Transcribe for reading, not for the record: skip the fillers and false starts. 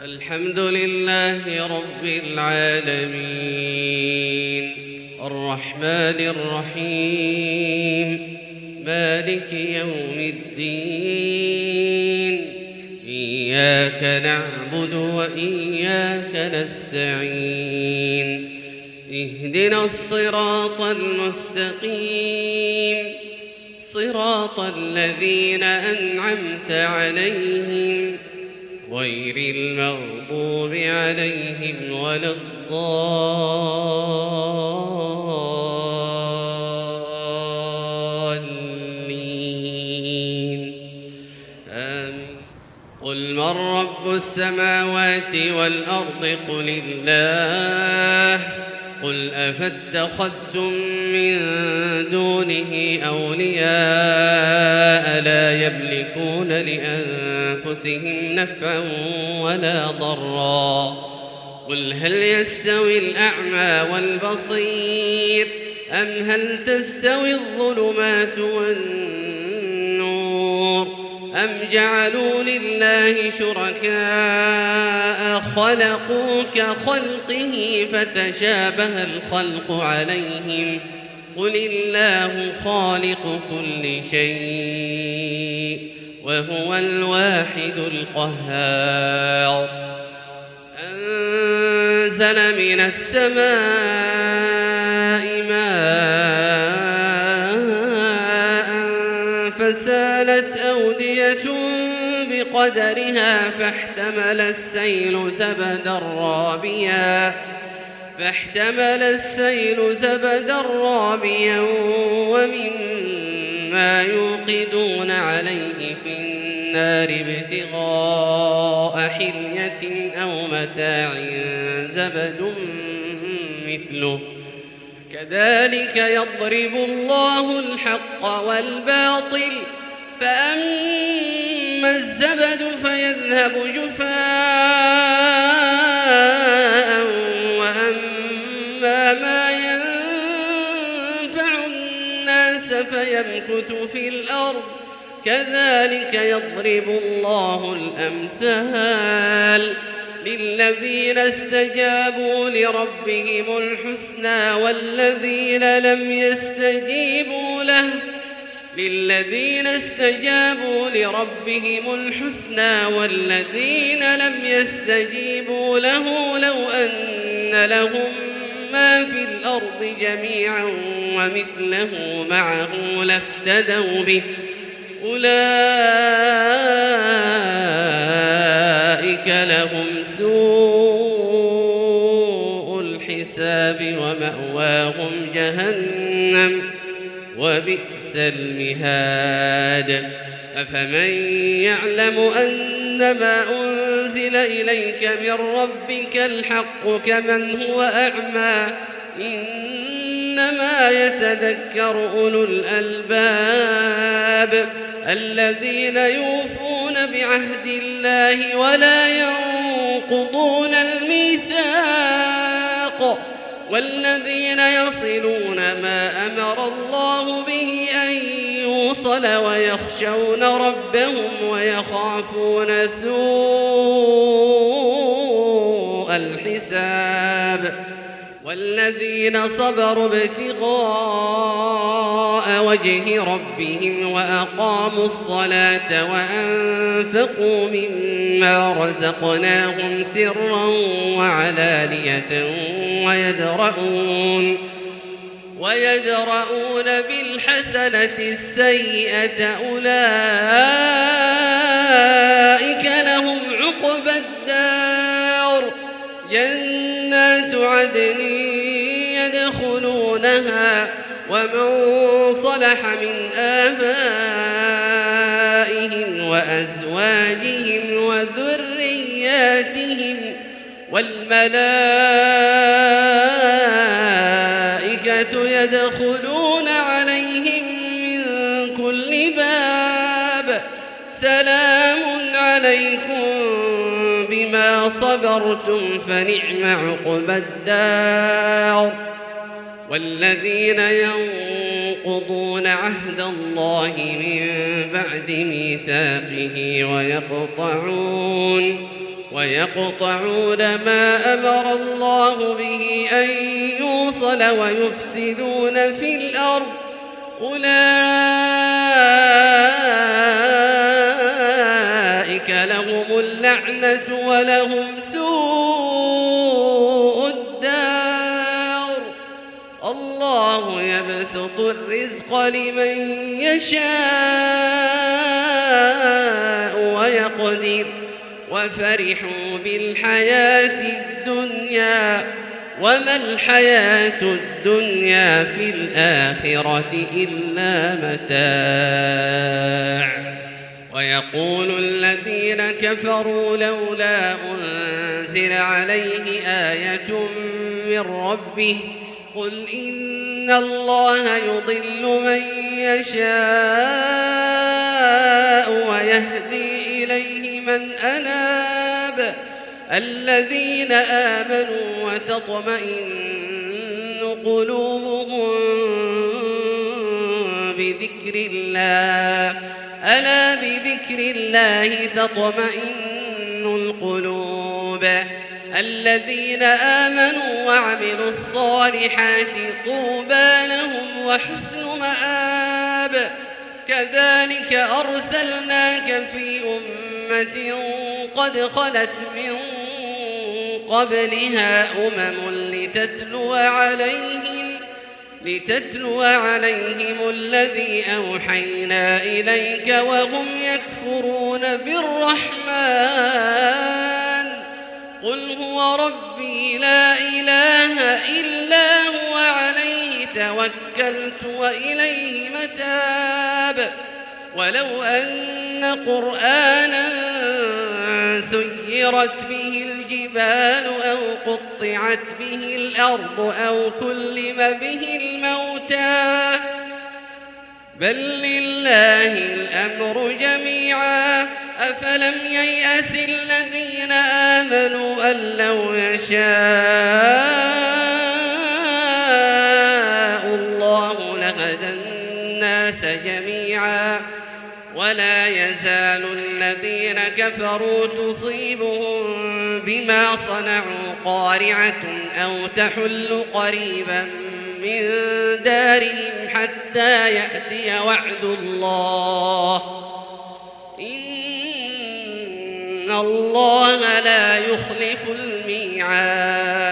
الحمد لله رب العالمين الرحمن الرحيم مالك يوم الدين إياك نعبد وإياك نستعين اهدنا الصراط المستقيم صراط الذين أنعمت عليهم غير المغضوب عليهم ولا الضالين آمين. قل من رب السماوات والأرض قل الله قل أفاتخذتم من دونه أولياء لا يملكون لأنفسهم نفعا ولا ضرا قل هل يستوي الأعمى والبصير أم هل تستوي الظلمات والنور أم جعلوا لله شركاء خلقوا كخلقه فتشابه الخلق عليهم قل الله خالق كل شيء وهو الواحد القهار أنزل من السماء ماء فسالت أودية بقدرها فاحتمل السيل زبدا رابيا ومما يوقدون عليه في النار ابتغاء حلية أو متاع زبد مثله كذلك يضرب الله الحق والباطل فأما الزبد فيذهب جفاء وأما ما ينفع الناس فيمكث في الأرض كذلك يضرب الله الأمثال للذين استجابوا لربهم الحسنى والذين لم يستجيبوا له لو أن لهم ما في الأرض جميعا ومثله معه لافتدوا به أولئك لهم سوء الحساب ومأواهم جهنم وبئس المهاد أفمن يعلم أنما أنزل إليك من ربك الحق كمن هو أعمى إنما يتذكر أولو الألباب الذين يوفون بعهد الله ولا ينقضون الميثاق والذين يصلون ما أمر الله به أن يوصل ويخشون ربهم ويخافون سوء الحساب والذين صبروا ابتغاء وجه ربهم وأقاموا الصلاة وأنفقوا مما رزقناهم سرا وعلانية ويدرؤون بالحسنة السيئة أولئك لهم عقبى الدار جنات عدن يدخلونها ومن صلح من آبائهم وأزواجهم وذرياتهم والملائكة يدخلون عليهم من كل باب سلام عليكم بما صبرتم فنعم عقبى الدار والذين ينقضون عهد الله من بعد ميثاقه ويقطعون ما أمر الله به أن يوصل ويفسدون في الأرض أولئك لهم اللعنة ولهم سوء الدار الله يبسط الرزق لمن يشاء ويقدر وفرحوا بالحياة الدنيا وما الحياة الدنيا في الآخرة إلا متاع ويقول الذين كفروا لولا أنزل عليه آية من ربه قل إن الله يضل من يشاء ويهدي إليه من أناب الذين آمنوا وتطمئن قلوبهم بذكر الله ألا بذكر الله تطمئن القلوب الذين آمنوا وعملوا الصالحات طوبى لهم وحسن مآب كذلك أرسلناك في أمة قد خلت من قبلها لتتلو عليهم الذي أوحينا إليك وهم يكفرون بالرحمن قل هو ربي لا إله إلا هو عليه توكلت وإليه متاب ولو أن قرآنا سيرت به الجبال أو قطعت به الأرض أو كلم به الموتى بل لله الأمر جميعا أفلم ييأس الذين آمنوا أن لو يشاء الله لهدى الناس جميعا ولا يزال الذين كفروا تصيبهم بما صنعوا قارعة أو تحل قريبا من دارهم حتى يأتي وعد الله إن الله لا يخلف الميعاد